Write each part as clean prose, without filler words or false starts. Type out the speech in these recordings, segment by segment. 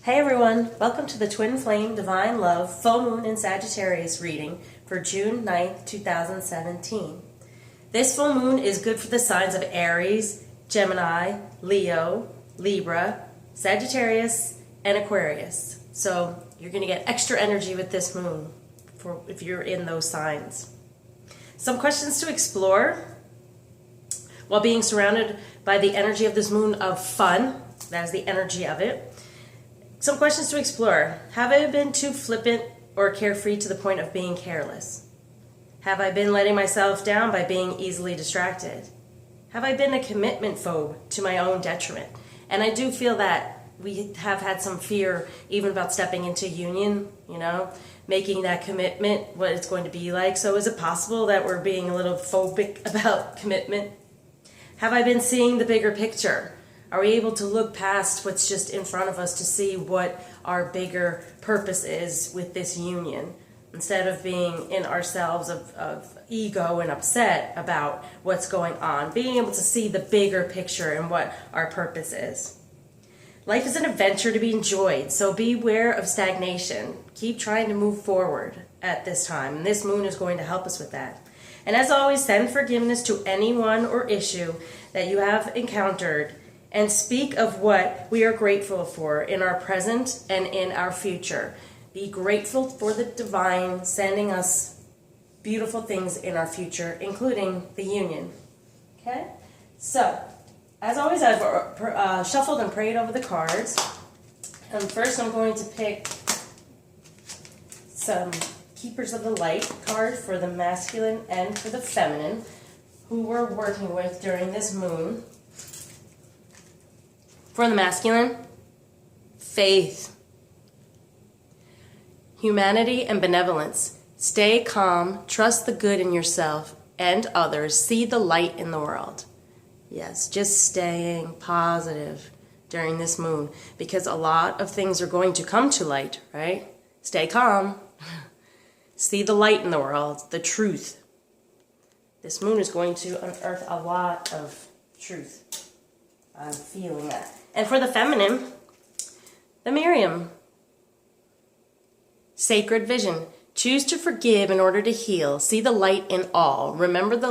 Hey everyone, welcome to the Twin Flame Divine Love Full Moon in Sagittarius reading for June 9th, 2017. This full moon is good for the signs of Aries, Gemini, Leo, Libra, Sagittarius, and Aquarius. So you're going to get extra energy with this moon for if you're in those signs. Some questions to explore while being surrounded by the energy of this moon of fun. That is the energy of it. Some questions to explore. Have I been too flippant or carefree to the point of being careless? Have I been letting myself down by being easily distracted? Have I been a commitment phobe to my own detriment? And I do feel that we have had some fear even about stepping into union, making that commitment, what it's going to be like. So is it possible that we're being a little phobic about commitment? Have I been seeing the bigger picture? Are we able to look past what's just in front of us to see what our bigger purpose is with this union? Instead of being in ourselves of ego and upset about what's going on, being able to see the bigger picture and what our purpose is. Life is an adventure to be enjoyed, so beware of stagnation. Keep trying to move forward at this time, and this moon is going to help us with that. And as always, send forgiveness to anyone or issue that you have encountered, and speak of what we are grateful for in our present and in our future. Be grateful for the divine sending us beautiful things in our future, including the union. Okay? So, as always, I've shuffled and prayed over the cards. And first I'm going to pick some Keepers of the Light card for the masculine and for the feminine, who we're working with during this moon. For the masculine, faith, humanity, and benevolence. Stay calm, trust the good in yourself and others, see the light in the world. Yes, just staying positive during this moon, because a lot of things are going to come to light, right? Stay calm. See the light in the world, the truth. This moon is going to unearth a lot of truth. I'm feeling that. And for the feminine, the Miriam. Sacred vision. Choose to forgive in order to heal. See the light in all. Remember that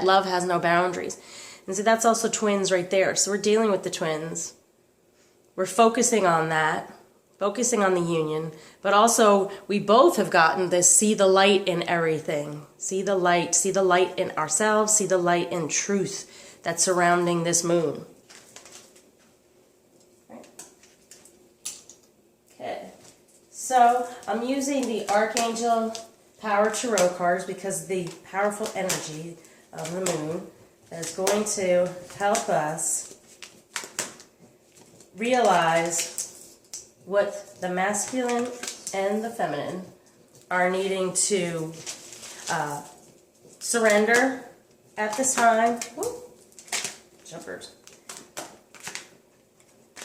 love has no boundaries. And see, that's also twins right there. So we're dealing with the twins. We're focusing on that. Focusing on the union. But also, we both have gotten this see the light in everything. See the light in ourselves. See the light in truth that's surrounding this moon. So I'm using the Archangel Power Tarot cards because the powerful energy of the moon is going to help us realize what the masculine and the feminine are needing to surrender at this time. Woo. Jumpers.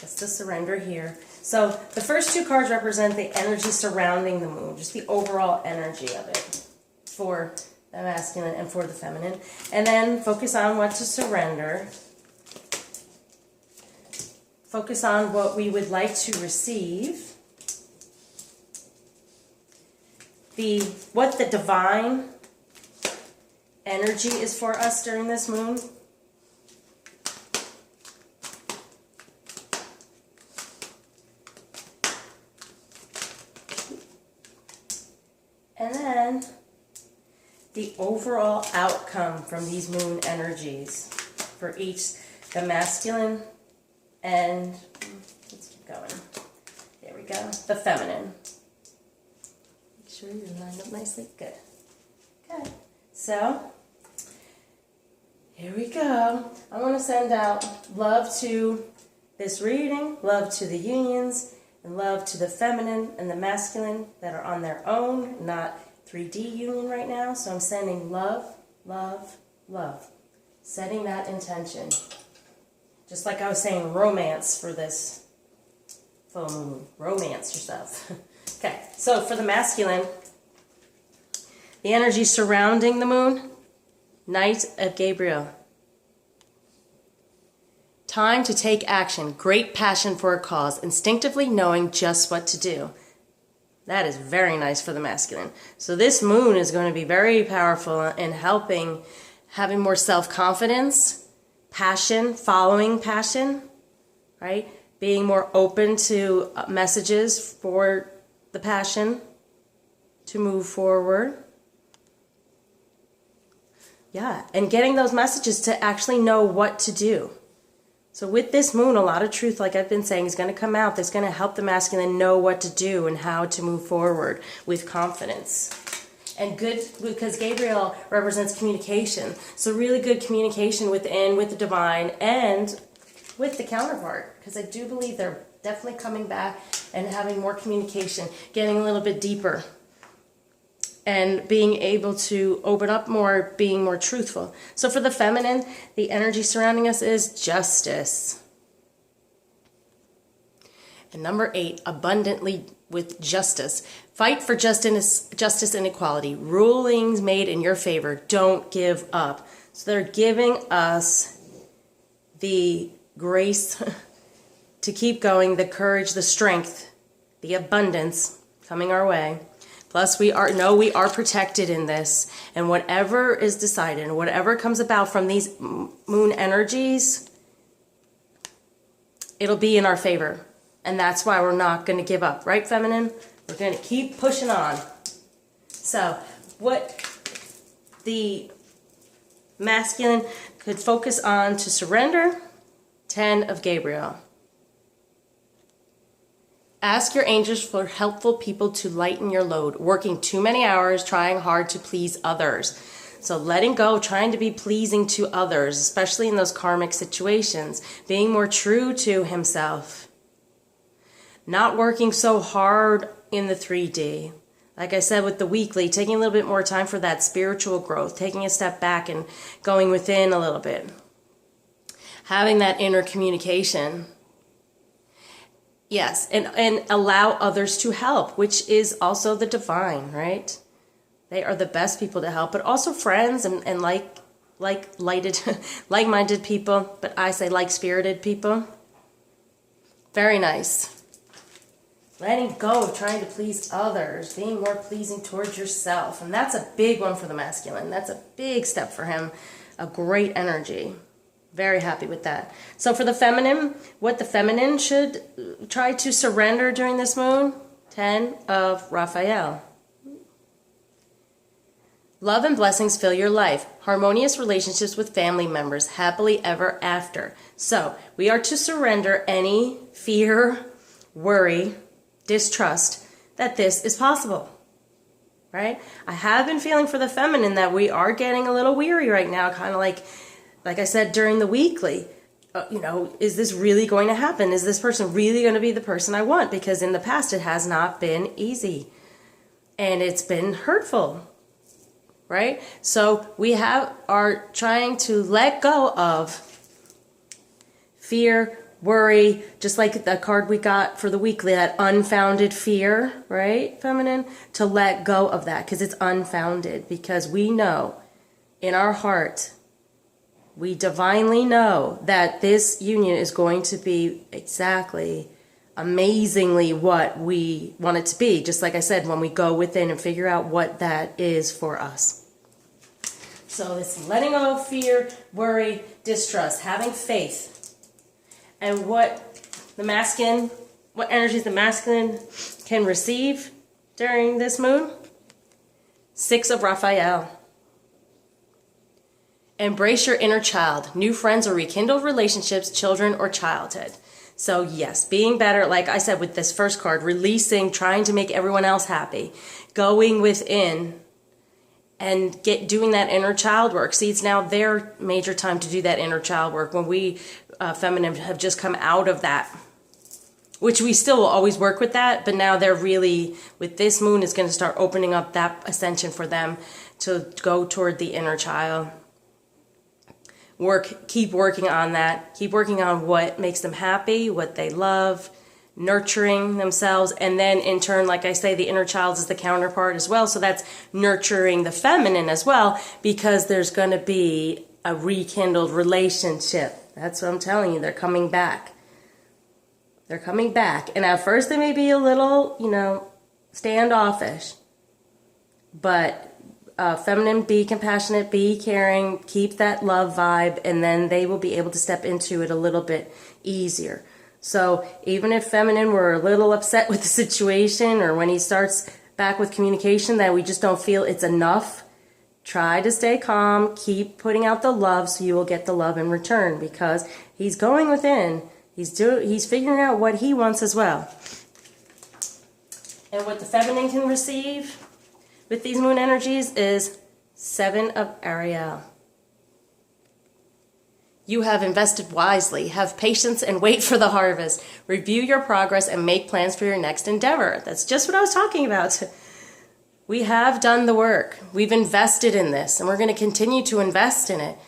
Just to surrender here. So the first two cards represent the energy surrounding the moon, just the overall energy of it for the masculine and for the feminine. And then focus on what to surrender. Focus on what we would like to receive. What the divine energy is for us during this moon. And then the overall outcome from these moon energies for each, the masculine and, let's keep going, there we go, the feminine. Make sure you're lined up nicely, good. Okay, so here we go. I want to send out love to this reading, love to the unions, and love to the feminine and the masculine that are on their own, not 3D union right now. So I'm sending love, love, love. Setting that intention. Just like I was saying, romance for this full moon. Romance yourself. Okay, so for the masculine, the energy surrounding the moon, Knight of Gabriel. Time to take action, great passion for a cause, instinctively knowing just what to do. That is very nice for the masculine. So this moon is going to be very powerful in helping, having more self-confidence, passion, following passion, right? Being more open to messages for the passion to move forward. Yeah, and getting those messages to actually know what to do. So with this moon, a lot of truth, like I've been saying, is going to come out that's going to help the masculine know what to do and how to move forward with confidence. And good, because Gabriel represents communication. So really good communication within, with the divine, and with the counterpart. Because I do believe they're definitely coming back and having more communication, getting a little bit deeper. And being able to open up more, being more truthful. So for the feminine, the energy surrounding us is justice. And number 8, abundantly with justice. Fight for justice and equality. Rulings made in your favor. Don't give up. So they're giving us the grace to keep going, the courage, the strength, the abundance coming our way. Plus, we are protected in this, and whatever is decided, and whatever comes about from these moon energies, it'll be in our favor. And that's why we're not going to give up, right, feminine? We're going to keep pushing on. So, what the masculine could focus on to surrender, 10 of Gabriel. Ask your angels for helpful people to lighten your load. Working too many hours, trying hard to please others. So letting go, trying to be pleasing to others, especially in those karmic situations. Being more true to himself. Not working so hard in the 3D. Like I said with the weekly, taking a little bit more time for that spiritual growth. Taking a step back and going within a little bit. Having that inner communication. Yes, and allow others to help, which is also the divine, right? They are the best people to help, but also friends and like-minded people, but I say like-spirited people. Very nice. Letting go of trying to please others, being more pleasing towards yourself, and that's a big one for the masculine. That's a big step for him, a great energy. Very happy with that. So for the feminine, what the feminine should try to surrender during this moon, 10 of Raphael. Love and blessings fill your life. Harmonious relationships with family members. Happily ever after. So we are to surrender any fear, worry, distrust that this is possible. Right? I have been feeling for the feminine that we are getting a little weary right now, kind of like I said during the weekly, is this really going to happen? Is this person really going to be the person I want? Because in the past it has not been easy. And it's been hurtful. Right? So we are trying to let go of fear, worry, just like the card we got for the weekly, that unfounded fear, right, feminine? To let go of that because it's unfounded. Because we know in our heart, we divinely know that this union is going to be exactly, amazingly what we want it to be. Just like I said, when we go within and figure out what that is for us. So it's letting go of fear, worry, distrust, having faith. And what energies the masculine can receive during this moon? 6 of Raphael. Embrace your inner child, new friends or rekindled relationships, children or childhood. So yes, being better, like I said with this first card, releasing, trying to make everyone else happy, going within and doing that inner child work. See, it's now their major time to do that inner child work when we feminine have just come out of that, which we still will always work with that, but now they're really, with this moon, is going to start opening up that ascension for them to go toward the inner child. Keep working on that. Keep working on what makes them happy, what they love, nurturing themselves. And then in turn, like I say, the inner child is the counterpart as well. So that's nurturing the feminine as well, because there's going to be a rekindled relationship. That's what I'm telling you. They're coming back. They're coming back. And at first they may be a little, you know, standoffish. But feminine, be compassionate, be caring, keep that love vibe, and then they will be able to step into it a little bit easier. So even if feminine were a little upset with the situation, or when he starts back with communication that we just don't feel it's enough, try to stay calm, keep putting out the love so you will get the love in return, because he's going within. He's figuring out what he wants as well. And what the feminine can receive with these moon energies is 7 of Ariel. You have invested wisely. Have patience and wait for the harvest. Review your progress and make plans for your next endeavor. That's just what I was talking about. We have done the work. We've invested in this, and we're going to continue to invest in it.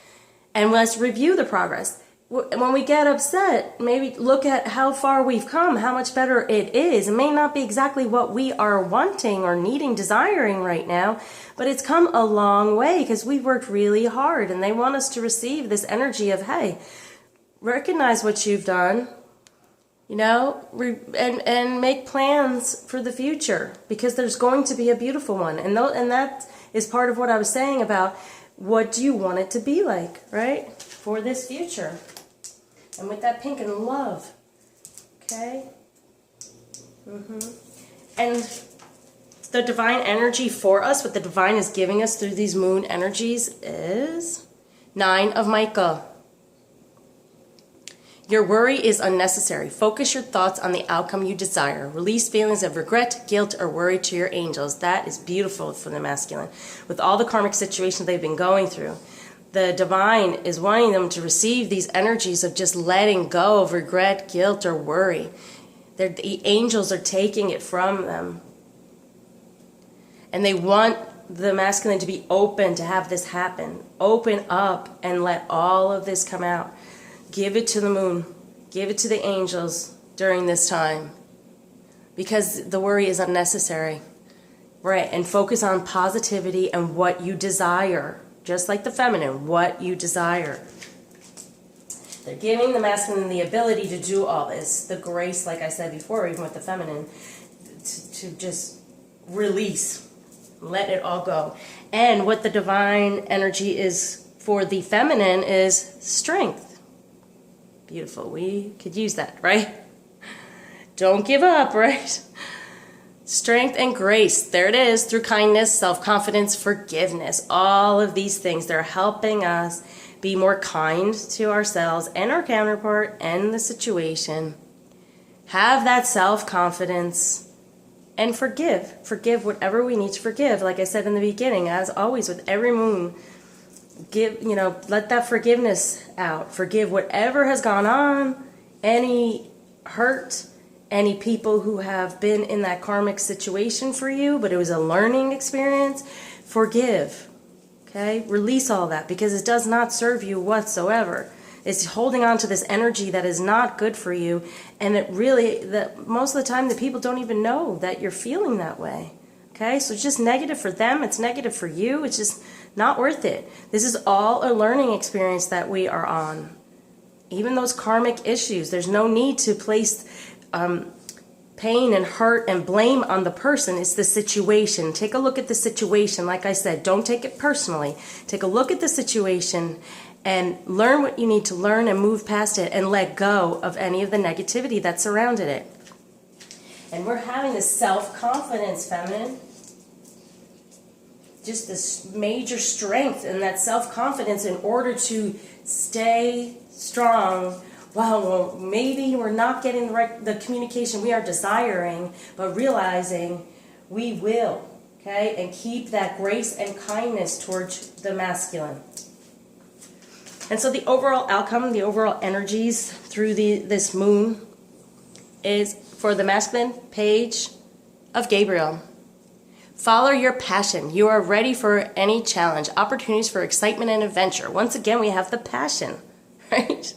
And let's review the progress. When we get upset, maybe look at how far we've come, how much better it is. It may not be exactly what we are wanting or needing, desiring right now, but it's come a long way because we've worked really hard, and they want us to receive this energy of, hey, recognize what you've done, you know, and make plans for the future, because there's going to be a beautiful one. And that is part of what I was saying about what do you want it to be like, right, for this future. And with that pink and love, okay? And the divine energy for us, what the divine is giving us through these moon energies is 9 of Michael. Your worry is unnecessary. Focus your thoughts on the outcome you desire. Release feelings of regret, guilt, or worry to your angels. That is beautiful for the masculine. With all the karmic situations they've been going through, the divine is wanting them to receive these energies of just letting go of regret, guilt, or worry. The angels are taking it from them. And they want the masculine to be open to have this happen. Open up and let all of this come out. Give it to the moon. Give it to the angels during this time. Because the worry is unnecessary. Right, and focus on positivity and what you desire. Just like the feminine, what you desire. They're giving the masculine the ability to do all this. The grace, like I said before, even with the feminine, to just release. Let it all go. And what the divine energy is for the feminine is strength. Beautiful. We could use that, right? Don't give up, right? Strength and grace. There it is. Through kindness, self-confidence, forgiveness. All of these things, they're helping us be more kind to ourselves and our counterpart and the situation. Have that self-confidence and forgive. Forgive whatever we need to forgive. Like I said in the beginning, as always with every moon, let that forgiveness out. Forgive whatever has gone on, any hurt, any people who have been in that karmic situation for you, but it was a learning experience. Forgive, okay? Release all that, because it does not serve you whatsoever. It's holding on to this energy that is not good for you, and it really, most of the time, the people don't even know that you're feeling that way, okay? So it's just negative for them. It's negative for you. It's just not worth it. This is all a learning experience that we are on. Even those karmic issues, there's no need to place pain and hurt and blame on the person. It's the situation. Take a look at the situation. Like I said, don't take it personally. Take a look at the situation and learn what you need to learn and move past it and let go of any of the negativity that surrounded it. And we're having this self-confidence, feminine. Just this major strength and that self-confidence in order to stay strong. Well, maybe we're not getting the communication we are desiring, but realizing we will, okay? And keep that grace and kindness towards the masculine. And so the overall outcome, the overall energies through this moon is for the masculine, Page of Gabriel. Follow your passion. You are ready for any challenge, opportunities for excitement and adventure. Once again, we have the passion, right?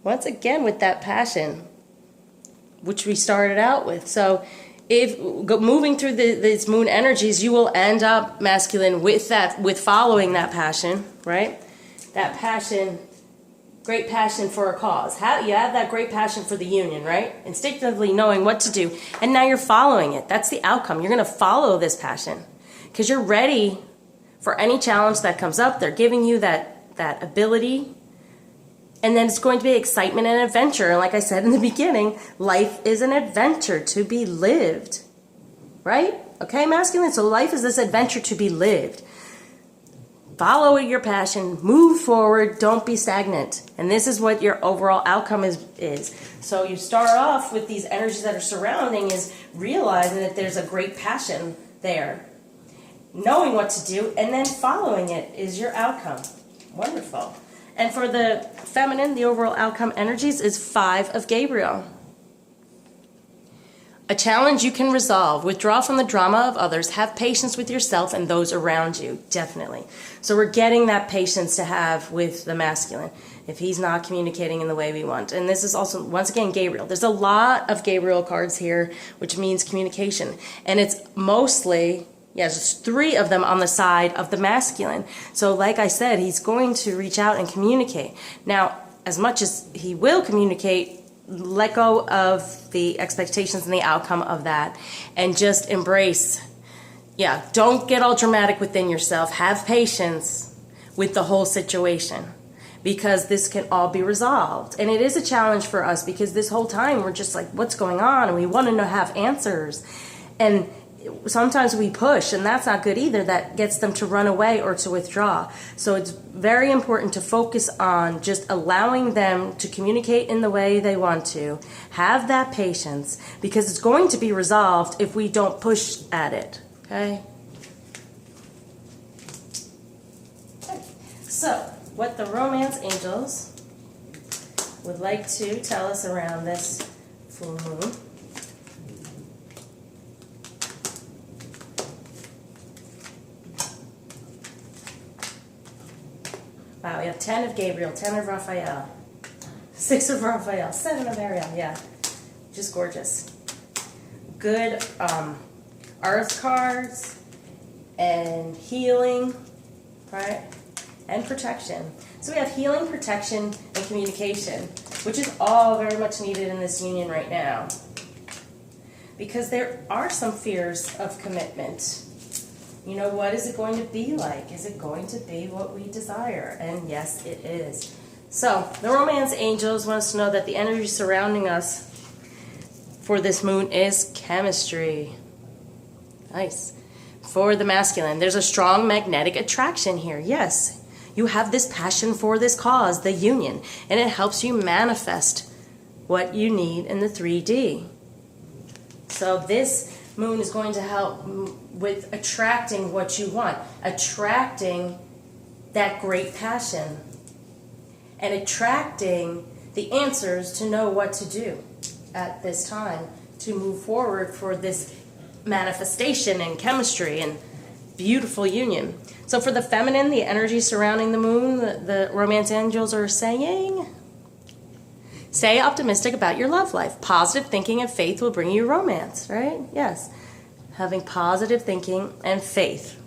Once again, with that passion, which we started out with. So if moving through these moon energies, you will end up masculine with following that passion, right? that passion, great passion for a cause. You have that great passion for the union, right? Instinctively knowing what to do. And now you're following it. That's the outcome. You're going to follow this passion because you're ready for any challenge that comes up. They're giving you that ability. And then it's going to be excitement and adventure. And like I said in the beginning, life is an adventure to be lived. Right? Okay, masculine? So life is this adventure to be lived. Follow your passion. Move forward. Don't be stagnant. And this is what your overall outcome is. So you start off with these energies that are surrounding is realizing that there's a great passion there. Knowing what to do and then following it is your outcome. Wonderful. And for the feminine, the overall outcome energies is 5 of Gabriel. A challenge you can resolve. Withdraw from the drama of others. Have patience with yourself and those around you. Definitely. So we're getting that patience to have with the masculine if he's not communicating in the way we want. And this is also, once again, Gabriel. There's a lot of Gabriel cards here, which means communication. And it's mostly... yeah, there's 3 of them on the side of the masculine. So like I said, he's going to reach out and communicate. Now, as much as he will communicate, let go of the expectations and the outcome of that and just embrace. Yeah, don't get all dramatic within yourself. Have patience with the whole situation because this can all be resolved. And it is a challenge for us because this whole time we're just like, what's going on? And we want to have answers. And sometimes we push, and that's not good either. That gets them to run away or to withdraw. So it's very important to focus on just allowing them to communicate in the way they want to. Have that patience because it's going to be resolved if we don't push at it. Okay? So, what the romance angels would like to tell us around this full moon. Wow, we have 10 of Gabriel, 10 of Raphael, 6 of Raphael, 7 of Ariel, yeah. Just gorgeous. Good earth cards and healing, right? And protection. So we have healing, protection, and communication, which is all very much needed in this union right now. Because there are some fears of commitment. You know, what is it going to be like? Is it going to be what we desire? And yes, it is. So, the romance angels want us to know that the energy surrounding us for this moon is chemistry. Nice. For the masculine, there's a strong magnetic attraction here. Yes, you have this passion for this cause, the union, and it helps you manifest what you need in the 3D. So this moon is going to help with attracting what you want, attracting that great passion, and attracting the answers to know what to do at this time to move forward for this manifestation and chemistry and beautiful union. So for the feminine, the energy surrounding the moon, the romance angels are saying, stay optimistic about your love life. Positive thinking and faith will bring you romance, right? Yes. Having positive thinking and faith.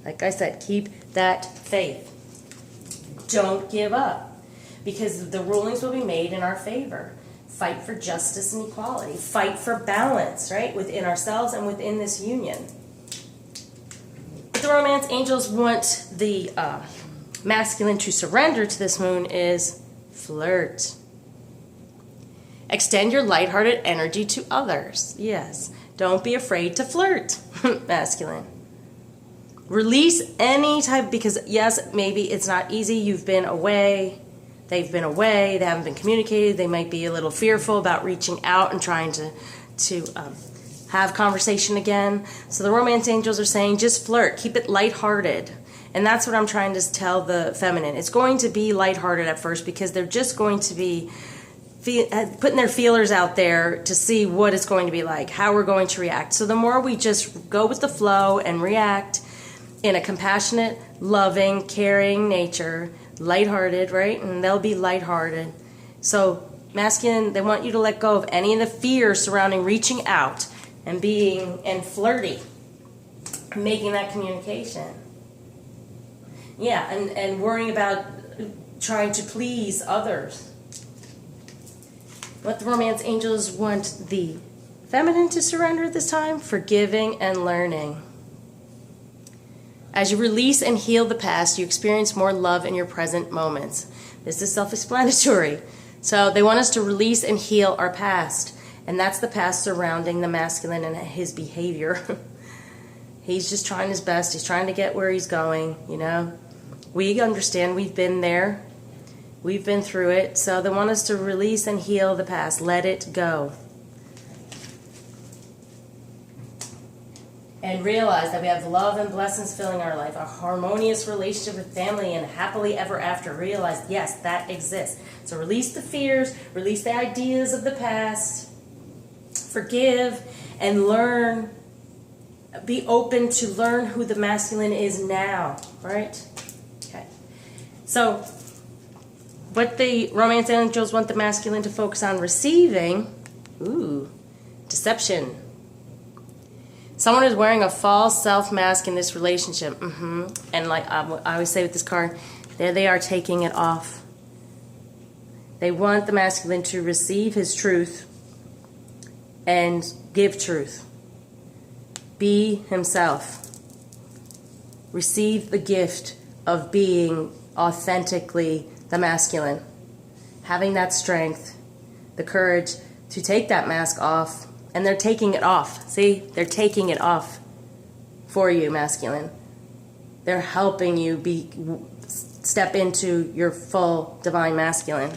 Like I said, keep that faith. Don't give up, because the rulings will be made in our favor. Fight for justice and equality. Fight for balance, right? Within ourselves and within this union. What the romance angels want the masculine to surrender to this moon is flirt. Extend your lighthearted energy to others. Yes. Don't be afraid to flirt, masculine. Release any type, because yes, maybe it's not easy. You've been away. They've been away. They haven't been communicated. They might be a little fearful about reaching out and trying to have conversation again. So the romance angels are saying just flirt. Keep it lighthearted. And that's what I'm trying to tell the feminine. It's going to be lighthearted at first because they're just going to be putting their feelers out there to see what it's going to be like, how we're going to react. So the more we just go with the flow and react in a compassionate, loving, caring nature, lighthearted, right? And they'll be lighthearted. So masculine, they want you to let go of any of the fear surrounding reaching out and being and flirty, making that communication. Yeah, and worrying about trying to please others. What the romance angels want the feminine to surrender at this time? Forgiving and learning. As you release and heal the past, you experience more love in your present moments. This is self-explanatory. So they want us to release and heal our past. And that's the past surrounding the masculine and his behavior. He's just trying his best. He's trying to get where he's going, you know. We understand, we've been there. We've been through it. So they want us to release and heal the past. Let it go. And realize that we have love and blessings filling our life, a harmonious relationship with family, and happily ever after. Realize, yes, that exists. So release the fears, release the ideas of the past, forgive, and learn. Be open to learn who the masculine is now, right? Okay. So what the romance angels want the masculine to focus on receiving, deception. Someone is wearing a false self-mask in this relationship. And like I always say with this card, there they are taking it off. They want the masculine to receive his truth and give truth. Be himself. Receive the gift of being authentically the masculine. Having that strength, the courage to take that mask off. And they're taking it off. See? They're taking it off for you, masculine. They're helping you step into your full divine masculine.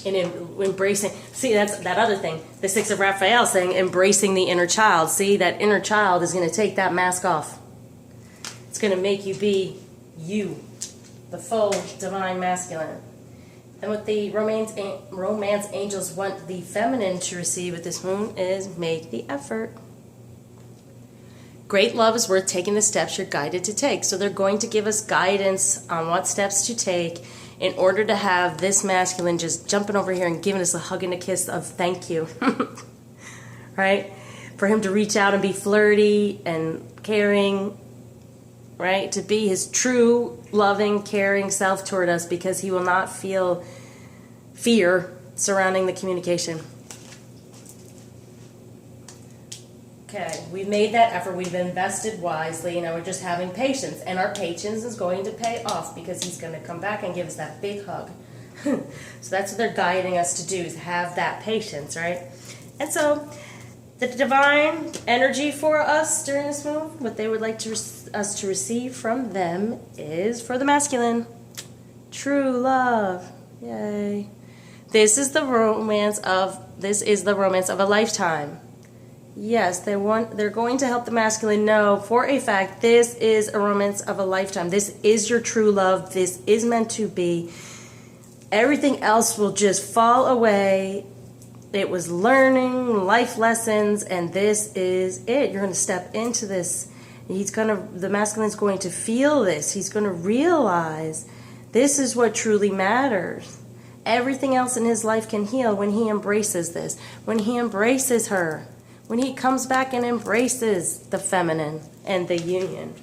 And embracing, see, that's that other thing. The Six of Raphael saying embracing the inner child. See, that inner child is going to take that mask off. It's going to make you be you, the full divine masculine. And what the romance angels want the feminine to receive with this moon is make the effort. Great love is worth taking the steps you're guided to take. So they're going to give us guidance on what steps to take in order to have this masculine just jumping over here and giving us a hug and a kiss of thank you. Right? For him to reach out and be flirty and caring, right? To be his true, loving, caring self toward us, because he will not feel fear surrounding the communication. Okay, we've made that effort. We've invested wisely. Now we're just having patience. And our patience is going to pay off because he's going to come back and give us that big hug. So that's what they're guiding us to do, is have that patience, right? And so the divine energy for us during this move, what they would like us to receive from them is for the masculine. True love. Yay. This is the romance of a lifetime. Yes, they're going to help the masculine know for a fact this is a romance of a lifetime. This is your true love. This is meant to be. Everything else will just fall away. It was learning, life lessons, and this is it. You're going to step into this. The masculine's going to feel this. He's going to realize this is what truly matters. Everything else in his life can heal when he embraces this, when he embraces her, when he comes back and embraces the feminine and the union.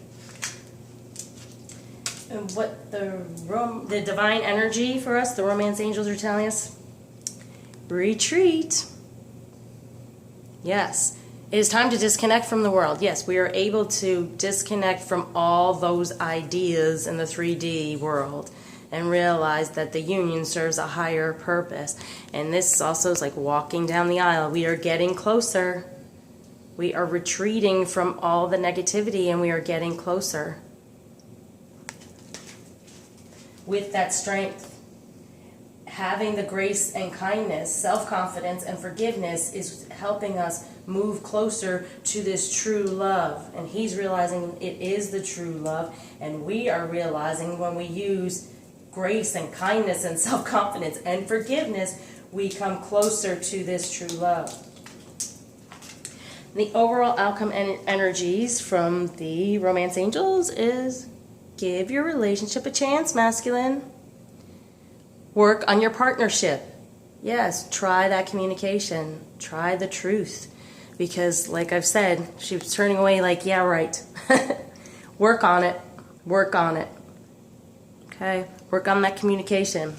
And what the divine energy for us, the romance angels are telling us, retreat. Yes, it is time to disconnect from the world. Yes, we are able to disconnect from all those ideas in the 3D world and realize that the union serves a higher purpose. And this also is like walking down the aisle. We are getting closer. We are retreating from all the negativity and we are getting closer. With that strength, having the grace and kindness, self-confidence and forgiveness is helping us move closer to this true love. And he's realizing it is the true love. And we are realizing when we use grace and kindness and self-confidence and forgiveness, we come closer to this true love. The overall outcome and energies from the romance angels is give your relationship a chance, masculine. Work on your partnership. Yes, try that communication. Try the truth. Because, like I've said, she was turning away like, yeah, right. Work on it. Work on it. Okay, work on that communication.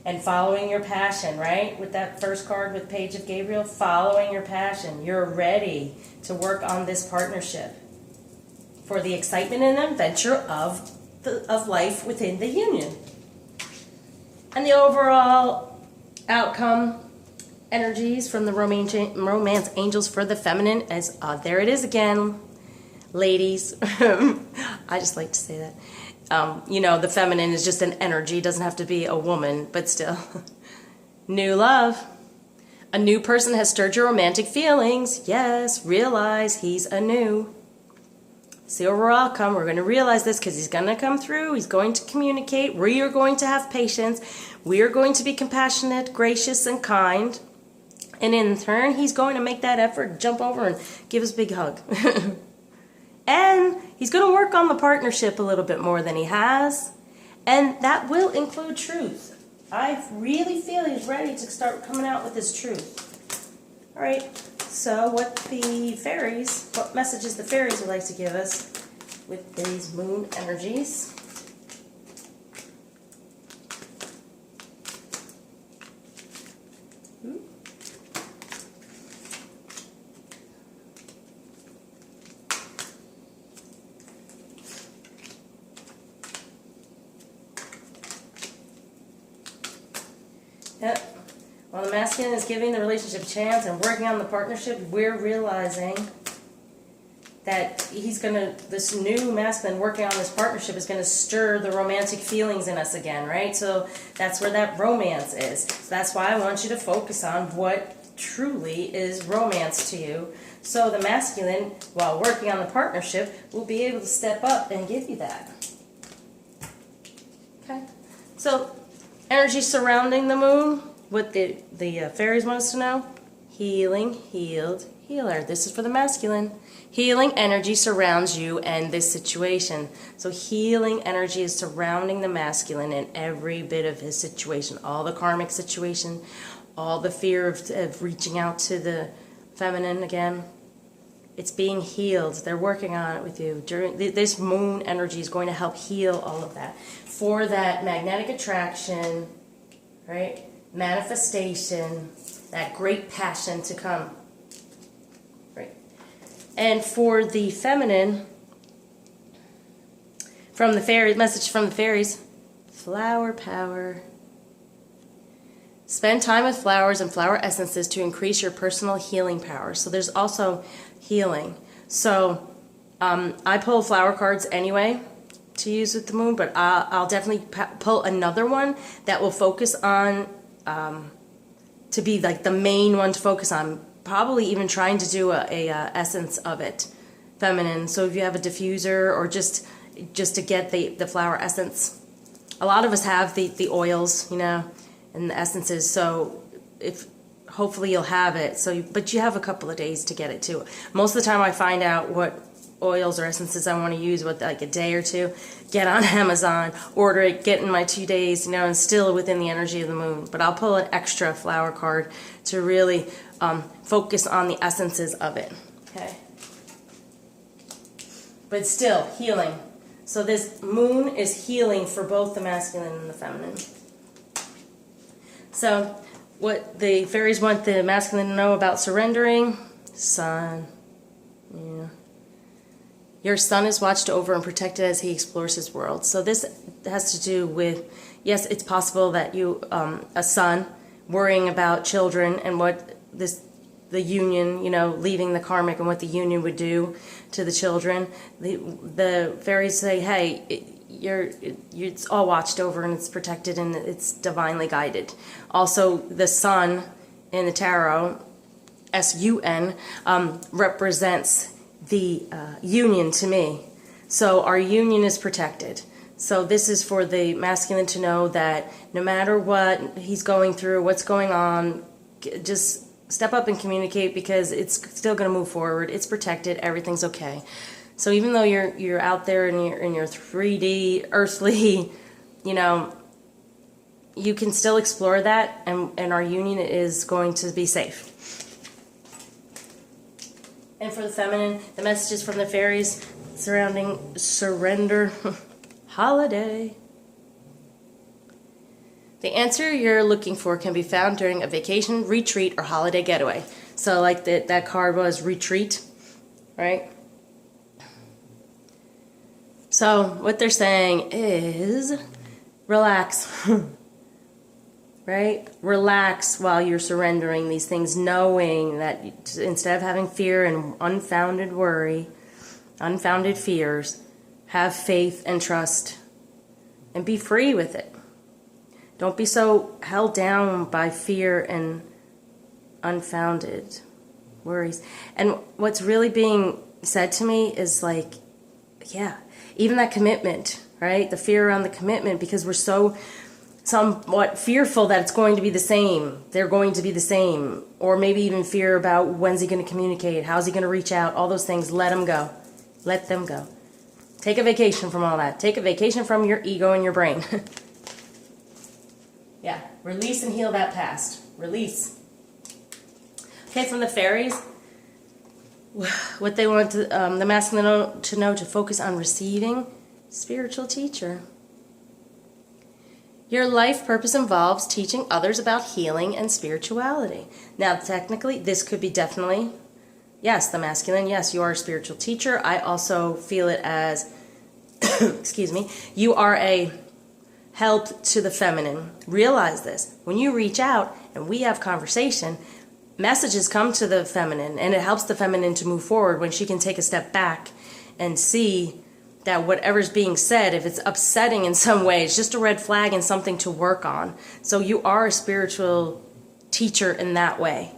And following your passion, right? With that first card with Page of Gabriel, following your passion. You're ready to work on this partnership for the excitement and adventure of life within the union. And the overall outcome energies from the romance angels for the feminine is, there it is again, ladies. I just like to say that. You know, the feminine is just an energy. It doesn't have to be a woman, but still. New love. A new person has stirred your romantic feelings. Yes, realize he's anew. It's the overall outcome. We're going to realize this because he's going to come through. He's going to communicate. We are going to have patience. We are going to be compassionate, gracious, and kind. And in turn, he's going to make that effort, jump over and give us a big hug. And he's going to work on the partnership a little bit more than he has. And that will include truth. I really feel he's ready to start coming out with his truth. All right, so what messages the fairies would like to give us with these moon energies. Yep. While the masculine is giving the relationship a chance and working on the partnership, we're realizing that this new masculine working on this partnership is going to stir the romantic feelings in us again, right? So that's where that romance is. So that's why I want you to focus on what truly is romance to you. So the masculine, while working on the partnership, will be able to step up and give you that. Okay? So energy surrounding the moon, what the fairies want us to know: healing, healed, healer. This is for the masculine. Healing energy surrounds you and this situation. So healing energy is surrounding the masculine in every bit of his situation. All the karmic situation, all the fear of reaching out to the feminine again. It's being healed. They're working on it with you. During this moon energy is going to help heal all of that. For that magnetic attraction, right? Manifestation, that great passion to come. Right? And for the feminine, from the fairies, message from the fairies, flower power. Spend time with flowers and flower essences to increase your personal healing power. So there's also healing. So I pull flower cards anyway to use with the moon, but I'll definitely pull another one that will focus on, to be like the main one to focus on. Probably even trying to do a essence of it, feminine. So if you have a diffuser or just to get the flower essence. A lot of us have the oils, you know, and the essences. So hopefully you'll have it. But you have a couple of days to get it too. Most of the time I find out what oils or essences I want to use with like a day or two, get on Amazon, order it, get in my 2 days, you know, and still within the energy of the moon. But I'll pull an extra flower card to really focus on the essences of it. Okay. But still, healing. So this moon is healing for both the masculine and the feminine. So what the fairies want the masculine to know about surrendering: sun. Yeah. Your son is watched over and protected as he explores his world. So this has to do with, yes, it's possible that you, a son, worrying about children and what the union, you know, leaving the karmic and what the union would do to the children. The fairies say, hey, it's all watched over and it's protected and it's divinely guided. Also, the sun in the tarot, S-U-N, represents the union to me. So our union is protected. So this is for the masculine to know that no matter what he's going through, what's going on, just step up and communicate, because it's still going to move forward. It's protected. Everything's okay. So even though you're out there in your 3D earthly, you know, you can still explore that, and our union is going to be safe. And for the feminine, the messages from the fairies surrounding surrender, holiday. The answer you're looking for can be found during a vacation, retreat, or holiday getaway. So like that card was retreat, right? So what they're saying is relax, right? Relax while you're surrendering these things, knowing that instead of having fear and unfounded worry, unfounded fears, have faith and trust and be free with it. Don't be so held down by fear and unfounded worries. And what's really being said to me is like, yeah, even that commitment, right? The fear around the commitment, because we're so somewhat fearful that it's going to be the same. They're going to be the same. Or maybe even fear about when's he going to communicate? How's he going to reach out? All those things. Let them go. Let them go. Take a vacation from all that. Take a vacation from your ego and your brain. Yeah, release and heal that past. Release. Okay, from the fairies, what they want to, the masculine to know to focus on receiving, spiritual teacher. Your life purpose involves teaching others about healing and spirituality. Now, technically, this could be definitely, yes, the masculine, yes, you are a spiritual teacher. I also feel it as, excuse me, you are a help to the feminine. Realize this. When you reach out and we have conversation, messages come to the feminine, and it helps the feminine to move forward when she can take a step back and see that whatever's being said, if it's upsetting in some way, it's just a red flag and something to work on. So you are a spiritual teacher in that way.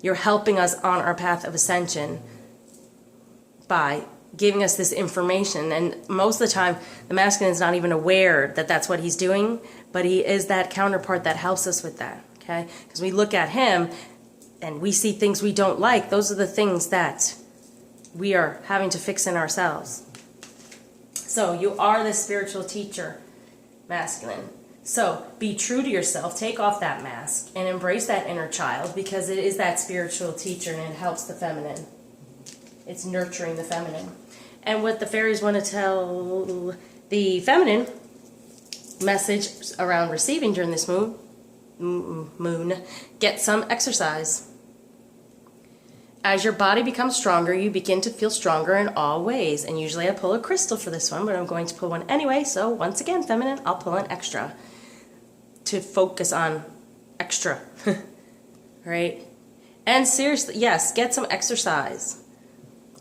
You're helping us on our path of ascension by giving us this information. And most of the time, the masculine is not even aware that that's what he's doing, but he is that counterpart that helps us with that, okay? Because we look at him and we see things we don't like. Those are the things that we are having to fix in ourselves. So you are the spiritual teacher, masculine. So be true to yourself, take off that mask, and embrace that inner child, because it is that spiritual teacher and it helps the feminine. It's nurturing the feminine. And what the fairies want to tell the feminine message around receiving during this moon, get some exercise. As your body becomes stronger, you begin to feel stronger in all ways. And usually I pull a crystal for this one, but I'm going to pull one anyway. So once again, feminine, I'll pull an extra to focus on extra, right? And seriously, yes, get some exercise.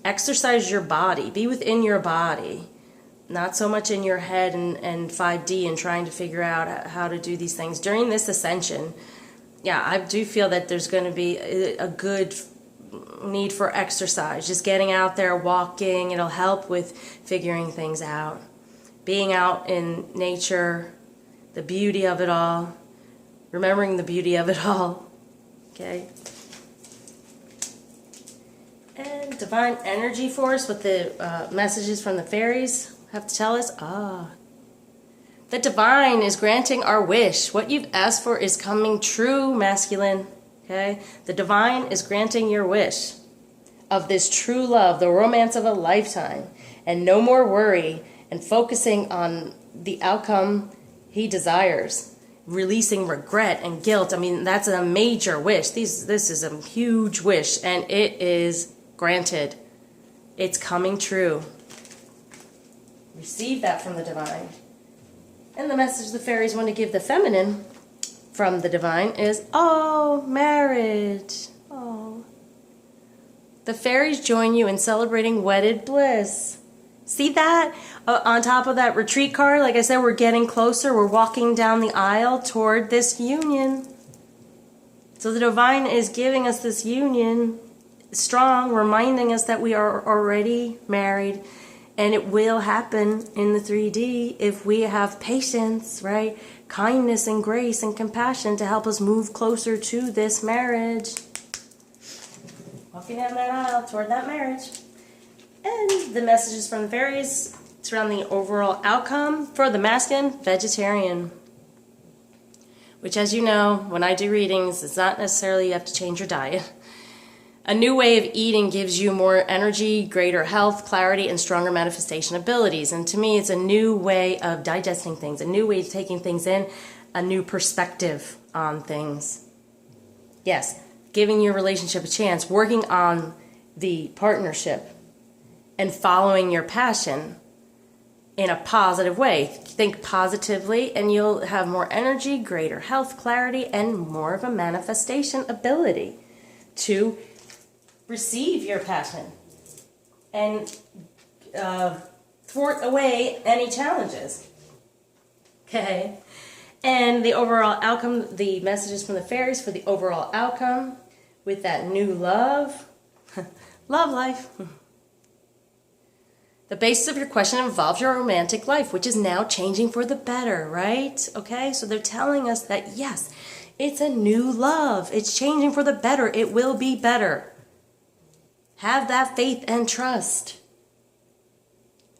Exercise your body. Be within your body. Not so much in your head and 5D and trying to figure out how to do these things. During this ascension, yeah, I do feel that there's going to be a good need for exercise. Just getting out there, walking, it'll help with figuring things out. Being out in nature, the beauty of it all. Remembering the beauty of it all. Okay? And divine energy force with the messages from the fairies have to tell us, the divine is granting our wish. What you've asked for is coming true, masculine. Okay? The divine is granting your wish of this true love, the romance of a lifetime, and no more worry, and focusing on the outcome he desires. Releasing regret and guilt. I mean, that's a major wish. This is a huge wish, and it is granted. It's coming true. Receive that from the divine. And the message the fairies want to give the feminine from the divine is, oh, marriage. Oh. The fairies join you in celebrating wedded bliss. See that? On top of that retreat card, like I said, we're getting closer. We're walking down the aisle toward this union. So the divine is giving us this union strong, reminding us that we are already married, and it will happen in the 3D if we have patience, right? Kindness and grace and compassion to help us move closer to this marriage. Walking down that aisle toward that marriage. And the messages from the fairies surrounding the overall outcome for the masculine, vegetarian. Which, as you know, when I do readings, it's not necessarily you have to change your diet. A new way of eating gives you more energy, greater health, clarity, and stronger manifestation abilities. And to me, it's a new way of digesting things, a new way of taking things in, a new perspective on things. Yes, giving your relationship a chance, working on the partnership, and following your passion in a positive way. Think positively, and you'll have more energy, greater health, clarity, and more of a manifestation ability to receive your passion and thwart away any challenges. Okay? And the overall outcome, the messages from the fairies for the overall outcome with that new love, love life. The basis of your question involves your romantic life, which is now changing for the better, right? Okay, so they're telling us that yes, it's a new love. It's changing for the better. It will be better. Have that faith and trust,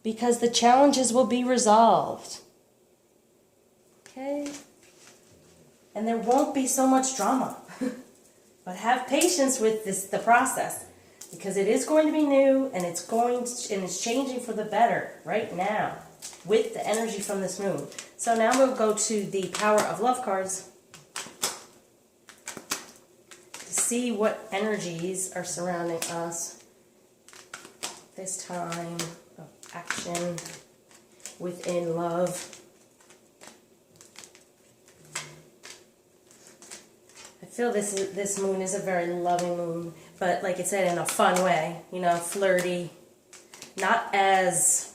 because the challenges will be resolved. Okay? And there won't be so much drama. But have patience with the process, because it is going to be new, and it's changing for the better right now with the energy from this moon. So now we'll go to the Power of Love cards to see what energies are surrounding us this time of action within love. I feel this moon is a very loving moon, but like I said, in a fun way, you know, flirty, not as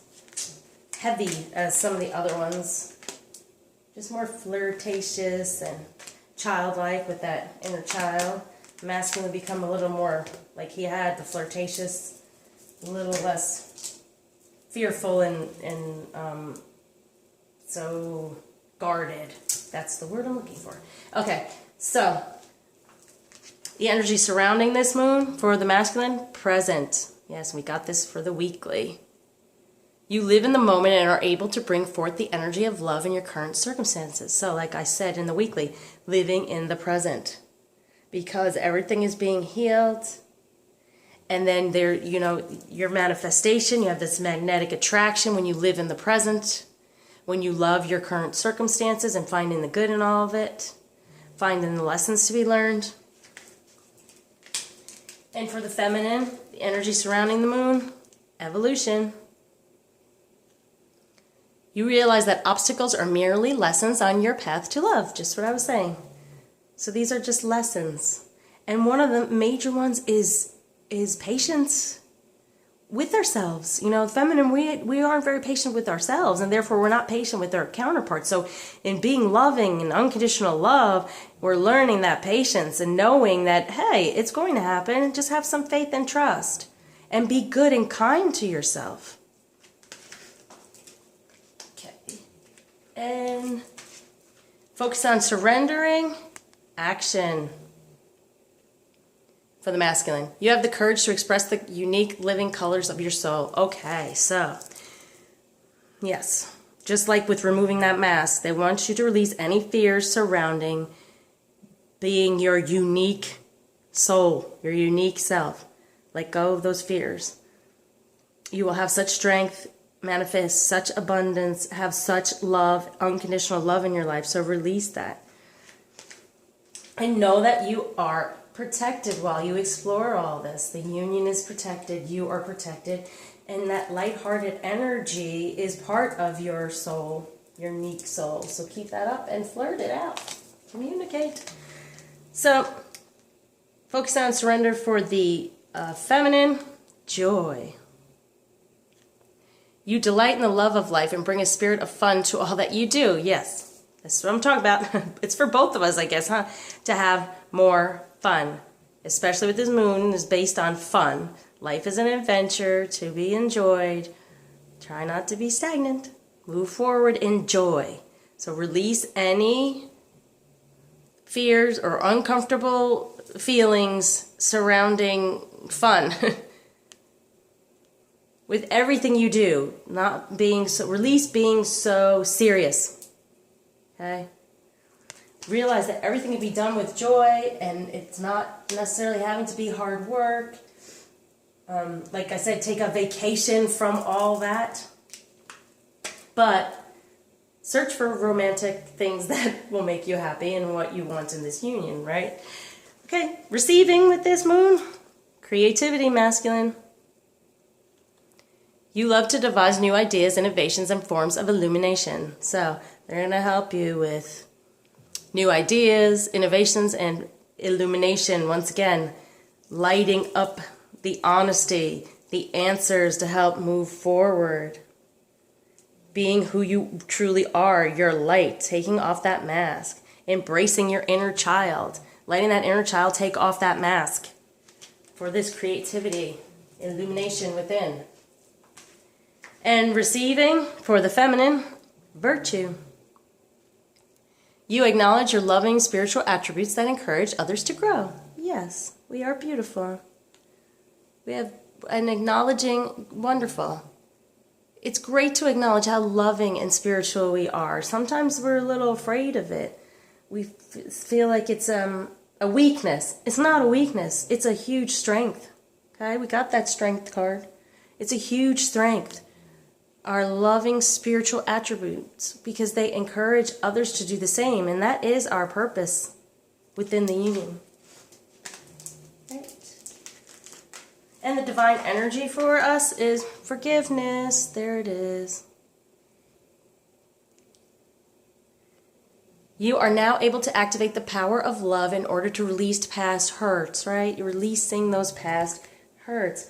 heavy as some of the other ones, just more flirtatious and childlike with that inner child. Masculine would become a little more like he had, the flirtatious, a little less fearful and so guarded. That's the word I'm looking for. Okay, so the energy surrounding this moon for the masculine, present. Yes, we got this for the weekly. You live in the moment and are able to bring forth the energy of love in your current circumstances. So like I said in the weekly, living in the present. Because everything is being healed. And then there, you know, your manifestation, you have this magnetic attraction when you live in the present. When you love your current circumstances and finding the good in all of it. Finding the lessons to be learned. And for the feminine, the energy surrounding the moon, evolution. You realize that obstacles are merely lessons on your path to love, just what I was saying. So these are just lessons. And one of the major ones is patience with ourselves. You know, feminine, we aren't very patient with ourselves, and therefore we're not patient with our counterparts. So in being loving and unconditional love, we're learning that patience and knowing that, hey, it's going to happen. Just have some faith and trust and be good and kind to yourself. Okay. And focus on surrendering, action. For the masculine, you have the courage to express the unique living colors of your soul. Okay, so yes, just like with removing that mask, they want you to release any fears surrounding being your unique soul, your unique self. Let go of those fears. You will have such strength, manifest such abundance, have such love, unconditional love in your life. So release that. And know that you are protected while you explore all this. The union is protected, you are protected, and that lighthearted energy is part of your soul, your unique soul. So keep that up and flirt it out. Communicate. So focus on surrender for the feminine, joy. You delight in the love of life and bring a spirit of fun to all that you do. Yes, that's what I'm talking about. It's for both of us, I guess, huh? To have more fun, especially with this moon, is based on fun. Life is an adventure to be enjoyed. Try not to be stagnant. Move forward, enjoy. So release any fears or uncomfortable feelings surrounding fun. With everything you do, not being so, release being so serious. Okay? realize that everything can be done with joy, and it's not necessarily having to be hard work. Like I said, take a vacation from all that. But search for romantic things that will make you happy and what you want in this union, right? Okay, receiving with this moon, creativity, masculine. You love to devise new ideas, innovations, and forms of illumination. So they're going to help you with new ideas, innovations, and illumination. Once again, lighting up the honesty, the answers to help move forward. Being who you truly are, your light, taking off that mask, embracing your inner child, letting that inner child take off that mask for this creativity, illumination within. And receiving for the feminine, virtue. You acknowledge your loving spiritual attributes that encourage others to grow. Yes, we are beautiful. We have an acknowledging, wonderful. It's great to acknowledge how loving and spiritual we are. Sometimes we're a little afraid of it. We feel like it's a weakness. It's not a weakness. It's a huge strength. Okay, we got that strength card. It's a huge strength. Our loving spiritual attributes, because they encourage others to do the same, and that is our purpose within the union. Right. And the divine energy for us is forgiveness. There it is. You are now able to activate the power of love in order to release past hurts, right? You're releasing those past hurts.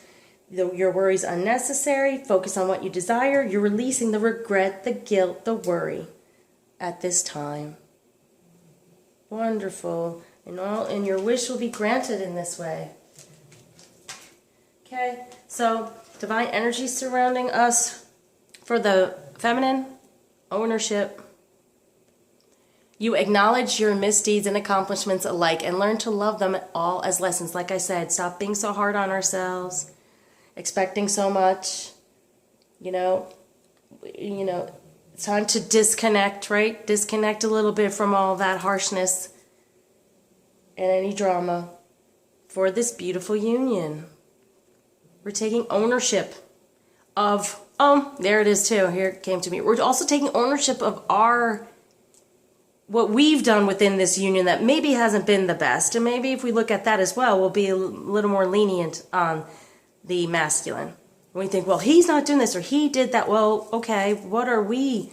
Your worry is unnecessary. Focus on what you desire. You're releasing the regret, the guilt, the worry at this time. Wonderful. And your wish will be granted in this way. Okay, so divine energy surrounding us for the feminine, ownership. You acknowledge your misdeeds and accomplishments alike and learn to love them all as lessons. Like I said, stop being so hard on ourselves, expecting so much. You know, it's time to disconnect, right? Disconnect a little bit from all that harshness and any drama for this beautiful union. We're taking ownership of, there it is too. Here it came to me. We're also taking ownership of what we've done within this union that maybe hasn't been the best. And maybe if we look at that as well, we'll be a little more lenient on the masculine. When we think, well, he's not doing this or he did that. Well, okay, what are we,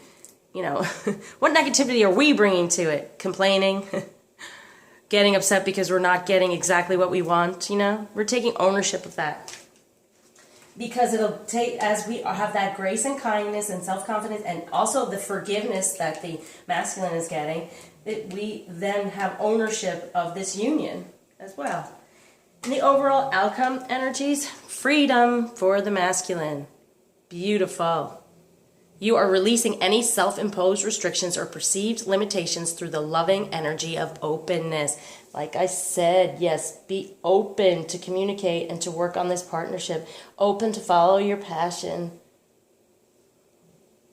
what negativity are we bringing to it? Complaining, getting upset because we're not getting exactly what we want, We're taking ownership of that. Because it'll take, as we have that grace and kindness and self-confidence and also the forgiveness that the masculine is getting, we then have ownership of this union as well. And the overall outcome energies, freedom for the masculine. Beautiful. You are releasing any self-imposed restrictions or perceived limitations through the loving energy of openness. Like I said, yes, be open to communicate and to work on this partnership. Open to follow your passion.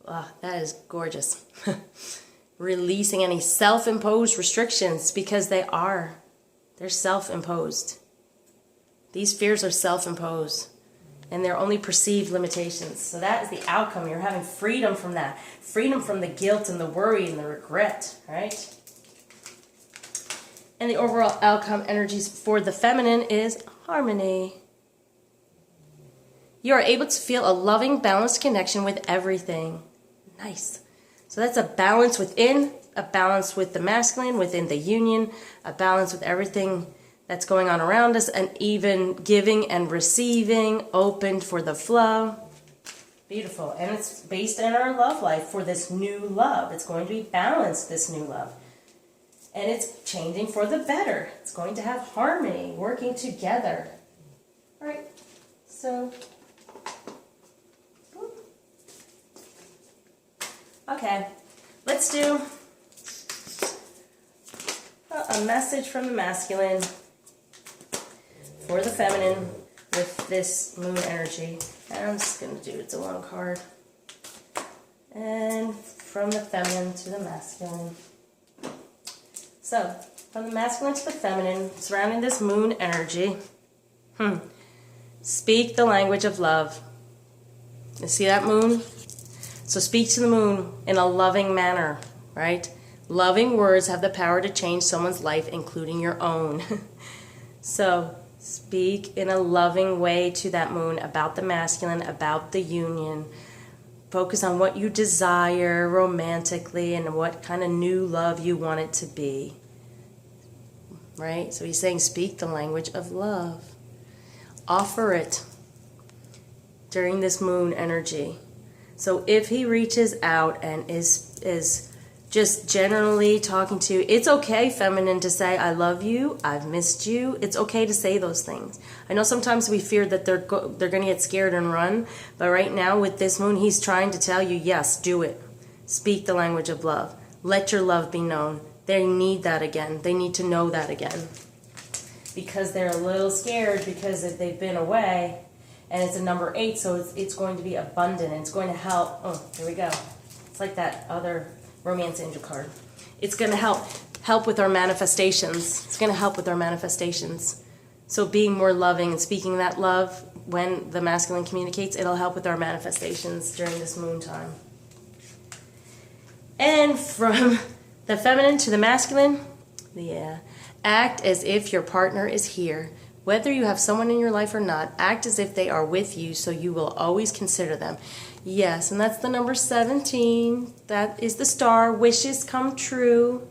Wow, that is gorgeous. Releasing any self-imposed restrictions because they're self-imposed. These fears are self-imposed. And they're only perceived limitations. So that is the outcome. You're having freedom from that. Freedom from the guilt and the worry and the regret, right? And the overall outcome energies for the feminine is harmony. You are able to feel a loving, balanced connection with everything. Nice. So that's a balance within, a balance with the masculine, within the union, a balance with everything that's going on around us, and even giving and receiving, open for the flow. Beautiful. And it's based in our love life for this new love. It's going to be balanced, this new love. And it's changing for the better. It's going to have harmony, working together. All right. So, okay. Let's do a message from the masculine for the feminine with this moon energy. And I'm just going to do it's a long card. And from the feminine to the masculine. So, from the masculine to the feminine, surrounding this moon energy, speak the language of love. You see that moon? So speak to the moon in a loving manner, right? Loving words have the power to change someone's life, including your own. So speak in a loving way to that moon about the masculine, about the union. Focus on what you desire romantically and what kind of new love you want it to be. Right? So he's saying speak the language of love. Offer it during this moon energy. So if he reaches out and is just generally talking to you, it's okay, feminine, to say, I love you, I've missed you. It's okay to say those things. I know sometimes we fear that they're going to get scared and run, but right now with this moon, he's trying to tell you, yes, do it. Speak the language of love. Let your love be known. They need that again. They need to know that again. Because they're a little scared because they've been away. And it's a number 8, so it's going to be abundant. And it's going to help. Oh, here we go. It's like that other romance angel card. It's going to help with our manifestations. It's going to help with our manifestations. So being more loving and speaking that love when the masculine communicates, it'll help with our manifestations during this moon time. And from the feminine to the masculine, act as if your partner is here. Whether you have someone in your life or not, act as if they are with you so you will always consider them. Yes, and that's the number 17. That is the star. Wishes come true.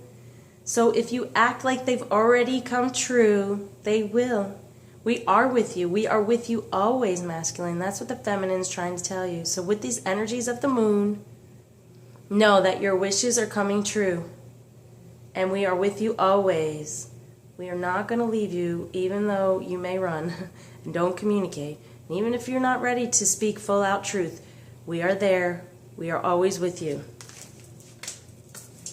So if you act like they've already come true, they will. We are with you. We are with you always, masculine. That's what the feminine is trying to tell you. So with these energies of the moon, know that your wishes are coming true. And we are with you always. We are not going to leave you, even though you may run and don't communicate. And even if you're not ready to speak full out truth, we are there. We are always with you.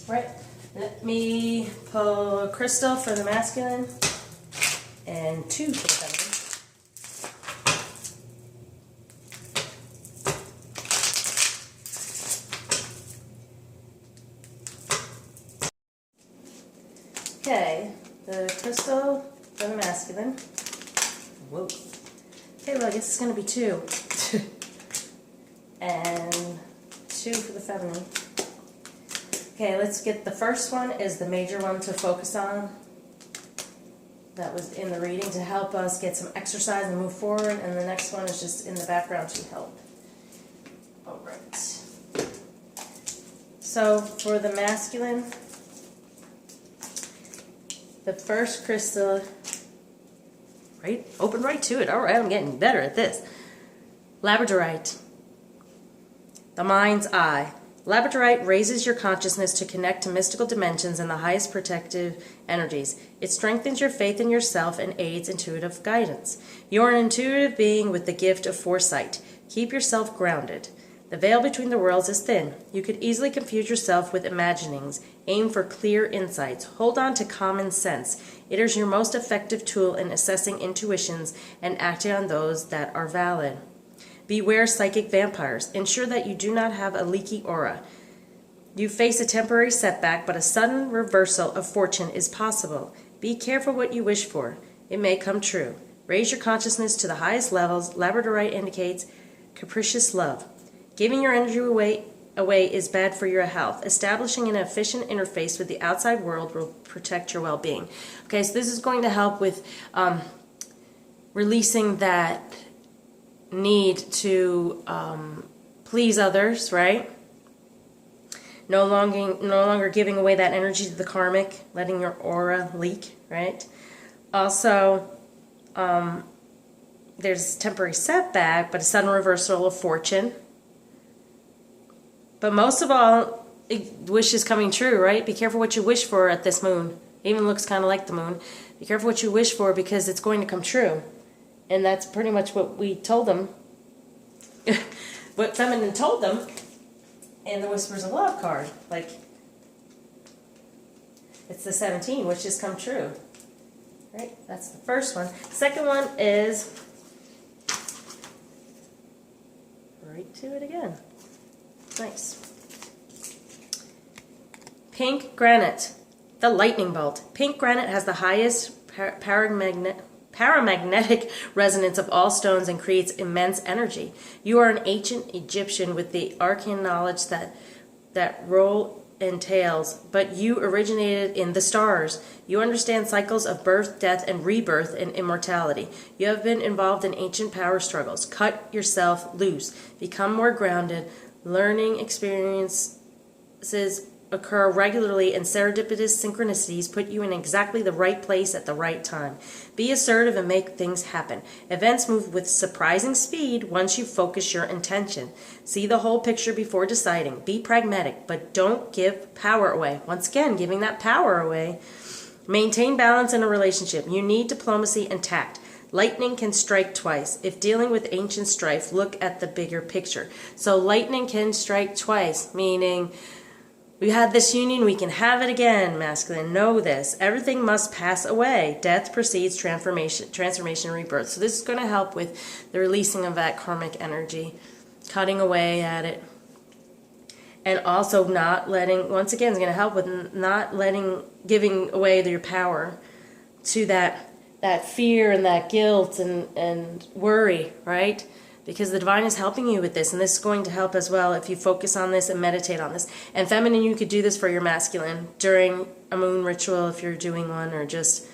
All right. Let me pull a crystal for the masculine and 2 for the feminine. Okay. The crystal for the masculine. Whoa. Okay, well, I guess it's going to be 2. And 2 for the feminine. Okay, let's get the first one is the major one to focus on. That was in the reading to help us get some exercise and move forward. And the next one is just in the background to help. All right. So for the masculine, the first crystal, right? Open right to it. All right, I'm getting better at this. Labradorite, the mind's eye. Labradorite raises your consciousness to connect to mystical dimensions and the highest protective energies. It strengthens your faith in yourself and aids intuitive guidance. You're an intuitive being with the gift of foresight. Keep yourself grounded. The veil between the worlds is thin. You could easily confuse yourself with imaginings. Aim for clear insights. Hold on to common sense. It is your most effective tool in assessing intuitions and acting on those that are valid. Beware psychic vampires. Ensure that you do not have a leaky aura. You face a temporary setback, but a sudden reversal of fortune is possible. Be careful what you wish for. It may come true. Raise your consciousness to the highest levels. Labradorite indicates capricious love. Giving your energy away is bad for your health. Establishing an efficient interface with the outside world will protect your well-being. Okay, so this is going to help with releasing that need to please others, right? No longer giving away that energy to the karmic, letting your aura leak, right? Also, there's temporary setback, but a sudden reversal of fortune. But most of all, wish is coming true, right? Be careful what you wish for at this moon. It even looks kind of like the moon. Be careful what you wish for because it's going to come true. And that's pretty much what we told them. What feminine told them in the Whispers of Love card. Like, it's the 17, which has come true. Right? That's the first one. Second one is right to it again. Nice. Pink granite. The lightning bolt. Pink granite has the highest paramagnetic resonance of all stones and creates immense energy. You are an ancient Egyptian with the arcane knowledge that role entails, but you originated in the stars. You understand cycles of birth, death, and rebirth and immortality. You have been involved in ancient power struggles. Cut yourself loose. Become more grounded. Learning experiences occur regularly, and serendipitous synchronicities put you in exactly the right place at the right time. Be assertive and make things happen. Events move with surprising speed once you focus your intention. See the whole picture before deciding. Be pragmatic, but don't give power away. Once again, giving that power away. Maintain balance in a relationship. You need diplomacy and tact. Lightning can strike twice. If dealing with ancient strife, look at the bigger picture. So lightning can strike twice, meaning we had this union, we can have it again, masculine. Know this. Everything must pass away. Death precedes transformation, rebirth. So this is going to help with the releasing of that karmic energy, cutting away at it. And also not letting, once again, is going to help with not letting, giving away your power to that fear and that guilt and worry, right? Because the divine is helping you with this, and this is going to help as well if you focus on this and meditate on this. And feminine, you could do this for your masculine during a moon ritual if you're doing one, or just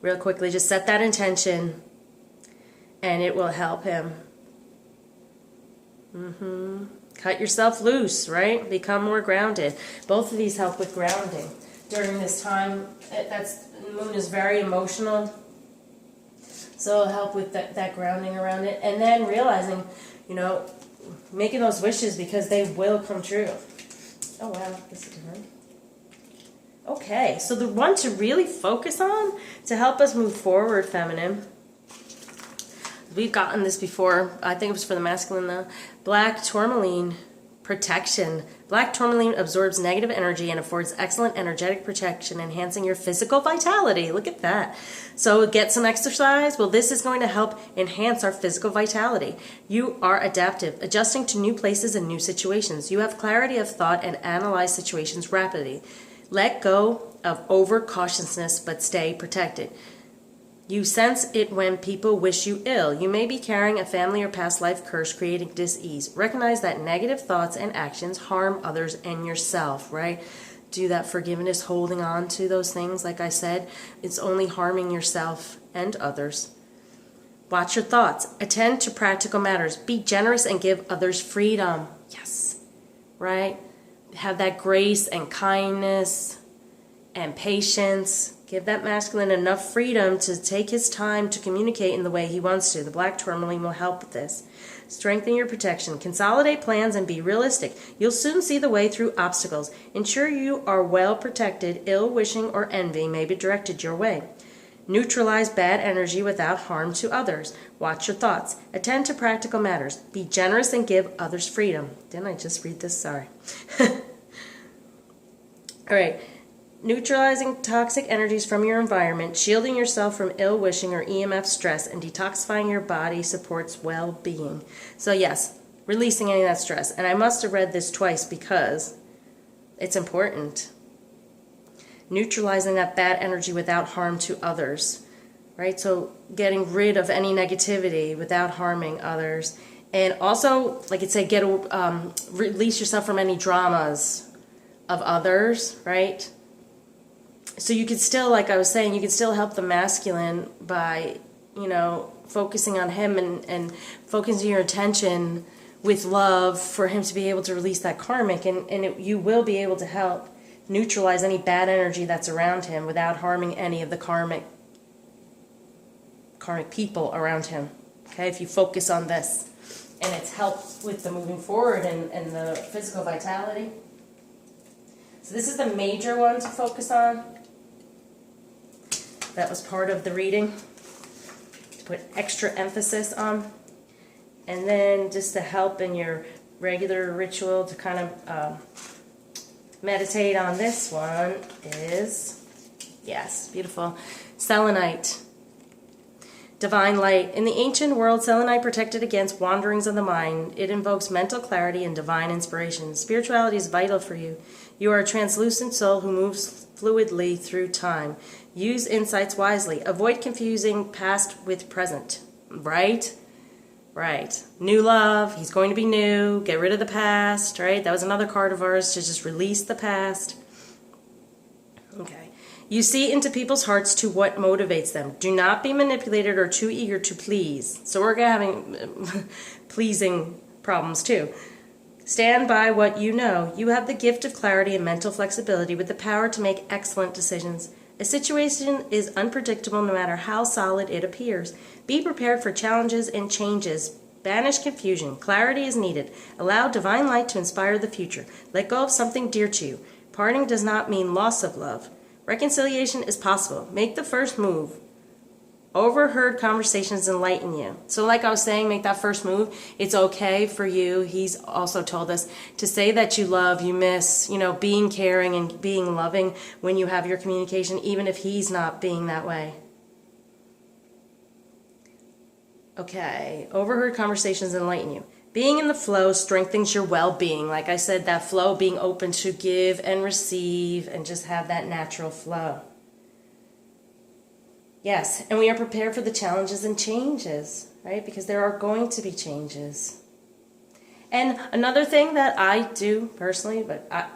real quickly, just set that intention and it will help him. Cut yourself loose, right? Become more grounded. Both of these help with grounding. During this time, the moon is very emotional. So it'll help with that grounding around it. And then realizing, making those wishes, because they will come true. Oh, wow. This is different. Okay. So the one to really focus on to help us move forward, feminine. We've gotten this before. I think it was for the masculine, though. Black tourmaline protection. Black tourmaline absorbs negative energy and affords excellent energetic protection, enhancing your physical vitality. Look at that. So get some exercise. Well, this is going to help enhance our physical vitality. You are adaptive, adjusting to new places and new situations. You have clarity of thought and analyze situations rapidly. Let go of over-cautiousness, but stay protected. You sense it when people wish you ill. You may be carrying a family or past life curse creating dis-ease. Recognize that negative thoughts and actions harm others and yourself, right? Do that forgiveness, holding on to those things. Like I said, it's only harming yourself and others. Watch your thoughts. Attend to practical matters. Be generous and give others freedom. Yes, right? Have that grace and kindness and patience. Give that masculine enough freedom to take his time to communicate in the way he wants to. The black tourmaline will help with this. Strengthen your protection. Consolidate plans and be realistic. You'll soon see the way through obstacles. Ensure you are well protected. Ill-wishing or envy may be directed your way. Neutralize bad energy without harm to others. Watch your thoughts. Attend to practical matters. Be generous and give others freedom. Didn't I just read this? Sorry. All right. Neutralizing toxic energies from your environment, shielding yourself from ill-wishing or EMF stress, and detoxifying your body supports well-being. So yes, releasing any of that stress. And I must have read this twice because it's important. Neutralizing that bad energy without harm to others, right? So getting rid of any negativity without harming others. And also, like it said, release yourself from any dramas of others, right? So you could still, like I was saying, you could still help the masculine by, focusing on him and focusing your attention with love for him to be able to release that karmic. And you will be able to help neutralize any bad energy that's around him without harming any of the karmic people around him. Okay, if you focus on this. And it's helped with the moving forward and the physical vitality. So this is the major one to focus on. That was part of the reading, to put extra emphasis on. And then just to help in your regular ritual to kind of meditate on this one is, yes, beautiful, selenite. Divine light. In the ancient world, selenite protected against wanderings of the mind. It invokes mental clarity and divine inspiration. Spirituality is vital for you. You are a translucent soul who moves fluidly through time. Use insights wisely. Avoid confusing past with present. Right? Right. New love. He's going to be new. Get rid of the past. Right? That was another card of ours, to just release the past. Okay. You see into people's hearts to what motivates them. Do not be manipulated or too eager to please. So we're having pleasing problems too. Stand by what you know. You have the gift of clarity and mental flexibility with the power to make excellent decisions. A situation is unpredictable no matter how solid it appears. Be prepared for challenges and changes. Banish confusion. Clarity is needed. Allow divine light to inspire the future. Let go of something dear to you. Parting does not mean loss of love. Reconciliation is possible. Make the first move. Overheard conversations enlighten you. So like I was saying, make that first move. It's okay for you. He's also told us to say that you love, you miss, being caring and being loving when you have your communication, even if he's not being that way. Okay, overheard conversations enlighten you. Being in the flow strengthens your well-being. Like I said, that flow, being open to give and receive and just have that natural flow. Yes, and we are prepared for the challenges and changes, right? Because there are going to be changes. And another thing that I do personally,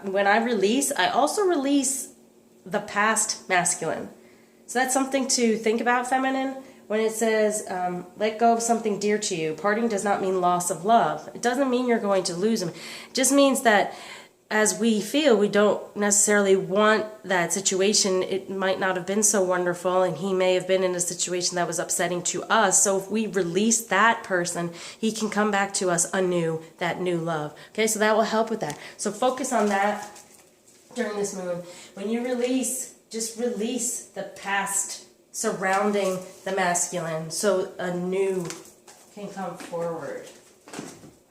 when I release, I also release the past masculine. So that's something to think about, feminine. When it says, let go of something dear to you, parting does not mean loss of love. It doesn't mean you're going to lose him. It just means that as we feel, we don't necessarily want that situation. It might not have been so wonderful, and he may have been in a situation that was upsetting to us. So if we release that person, he can come back to us anew, that new love. Okay, so that will help with that. So focus on that during this moon. When you release, just release the past surrounding the masculine so a new can come forward.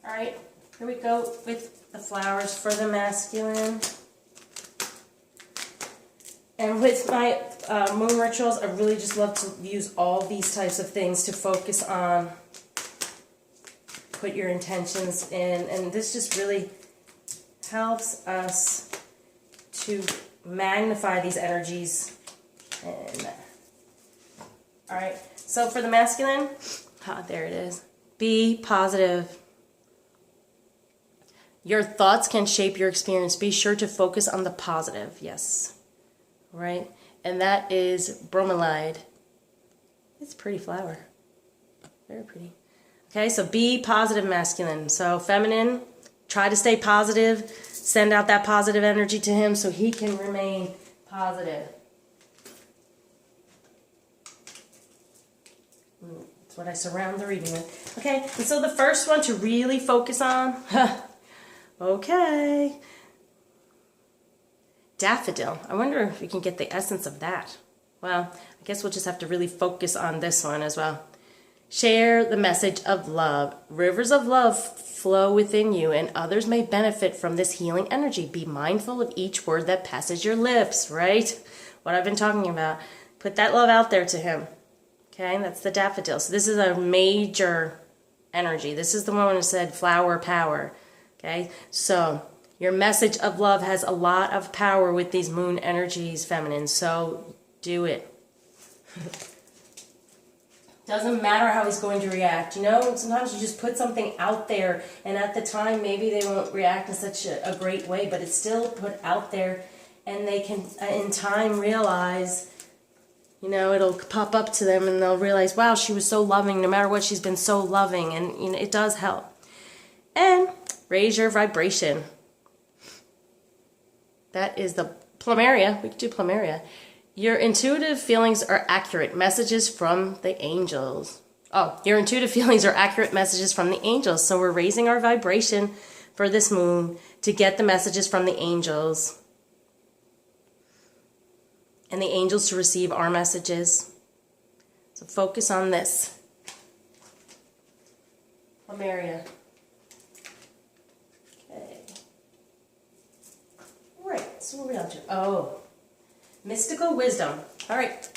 All right, here we go with the flowers for the masculine. And with my moon rituals, I really just love to use all these types of things to focus on, put your intentions in, and this just really helps us to magnify these energies. And all right, so for the masculine, there it is. Be positive. Your thoughts can shape your experience. Be sure to focus on the positive. Yes. Right? And that is bromeliad. It's a pretty flower. Very pretty. Okay, so be positive, masculine. So feminine, try to stay positive. Send out that positive energy to him so he can remain positive. That's what I surround the reading with. Okay, and so the first one to really focus on... Okay. Daffodil. I wonder if we can get the essence of that. Well, I guess we'll just have to really focus on this one as well. Share the message of love. Rivers of love flow within you, and others may benefit from this healing energy. Be mindful of each word that passes your lips, right? What I've been talking about. Put that love out there to him. Okay, that's the daffodil. So this is a major energy. This is the one that said flower power. Okay, so your message of love has a lot of power with these moon energies, feminine, so do it. Doesn't matter how he's going to react. Sometimes you just put something out there, and at the time, maybe they won't react in such a great way, but it's still put out there, and they can, in time, realize, it'll pop up to them, and they'll realize, wow, she was so loving, no matter what, she's been so loving, and, it does help. And raise your vibration. That is the plumeria. We could do plumeria. Your intuitive feelings are accurate messages from the angels. Oh, your intuitive feelings are accurate messages from the angels. So we're raising our vibration for this moon to get the messages from the angels. And the angels to receive our messages. So focus on this. Plumeria. So what are we on to? Oh, mystical wisdom. All right.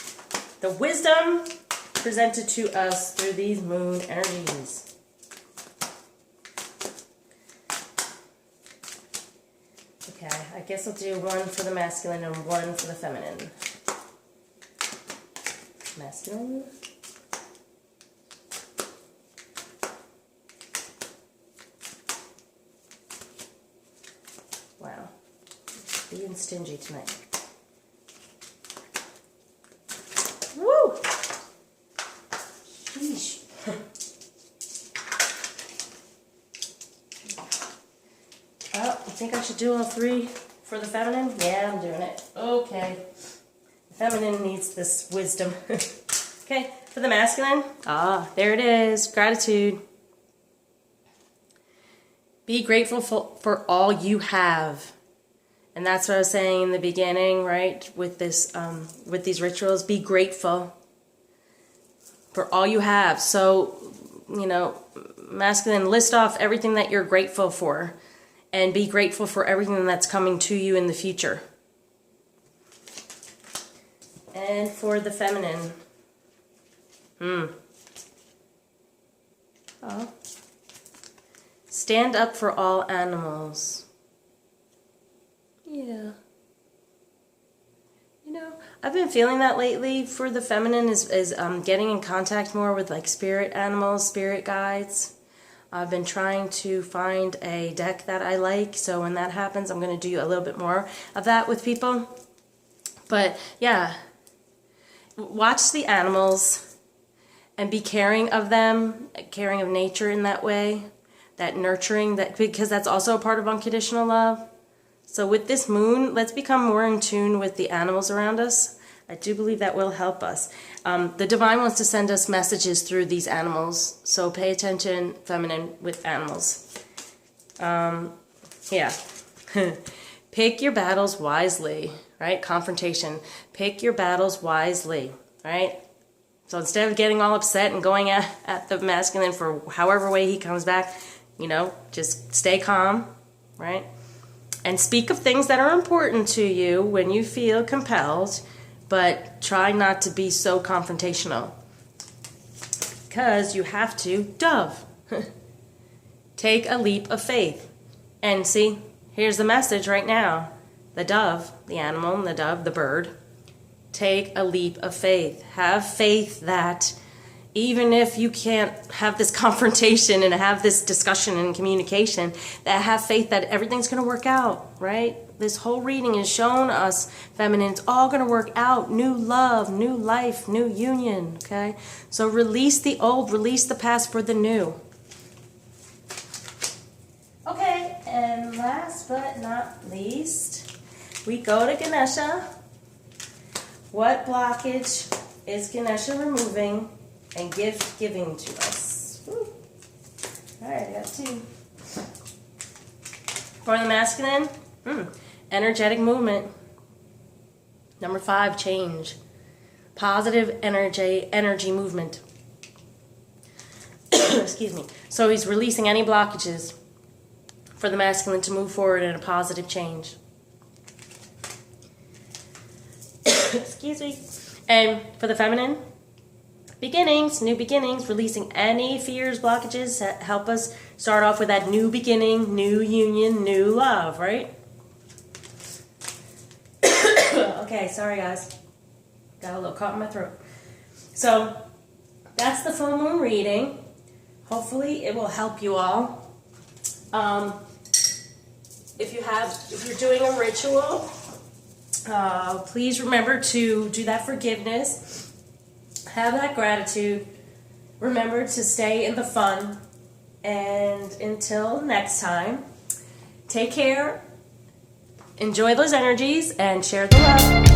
The wisdom presented to us through these moon energies. Okay, I guess I'll do one for the masculine and one for the feminine. Masculine. Wow. Being stingy tonight. Woo! Sheesh. Oh, I think I should do all three for the feminine? Yeah, I'm doing it. Okay. The feminine needs this wisdom. Okay, for the masculine. Ah, there it is. Gratitude. Be grateful for all you have. And that's what I was saying in the beginning, right? With this, with these rituals. Be grateful for all you have. So, you know, masculine, list off everything that you're grateful for. And be grateful for everything that's coming to you in the future. And for the feminine. Oh. Stand up for all animals. Yeah. You know, I've been feeling that lately for the feminine is getting in contact more with like spirit animals, spirit guides. I've been trying to find a deck that I like, so when that happens, I'm going to do a little bit more of that with people. But yeah, watch the animals and be caring of them, caring of nature in that way, that nurturing, that because that's also a part of unconditional love. So with this moon, let's become more in tune with the animals around us. I do believe that will help us. The divine wants to send us messages through these animals. So pay attention, feminine, with animals. Yeah. Pick your battles wisely, right? Confrontation. Pick your battles wisely, right? So instead of getting all upset and going at the masculine for however way he comes back, you know, just stay calm, right? And speak of things that are important to you when you feel compelled. But try not to be so confrontational. Because you have to dove. Take a leap of faith. And see, here's the message right now. The dove, the animal, the dove, the bird. Take a leap of faith. Have faith that even if you can't have this confrontation and have this discussion and communication, that have faith that everything's going to work out, right? This whole reading has shown us, feminine, it's all going to work out. New love, new life, new union, okay? So release the old, release the past for the new. Okay, and last but not least, we go to Ganesha. What blockage is Ganesha removing and gift giving to us? Woo. All right, I got two. For the masculine, energetic movement. Number 5, change. Positive energy movement. Excuse me. So he's releasing any blockages for the masculine to move forward in a positive change. Excuse me. And for the feminine, beginnings, new beginnings, releasing any fears, blockages that help us start off with that new beginning, new union, new love, right? Okay, sorry guys. Got a little caught in my throat. So, that's the full moon reading. Hopefully it will help you all. If you're doing a ritual, please remember to do that forgiveness. Have that gratitude. Remember to stay in the fun. And until next time, take care. Enjoy those energies and share the love.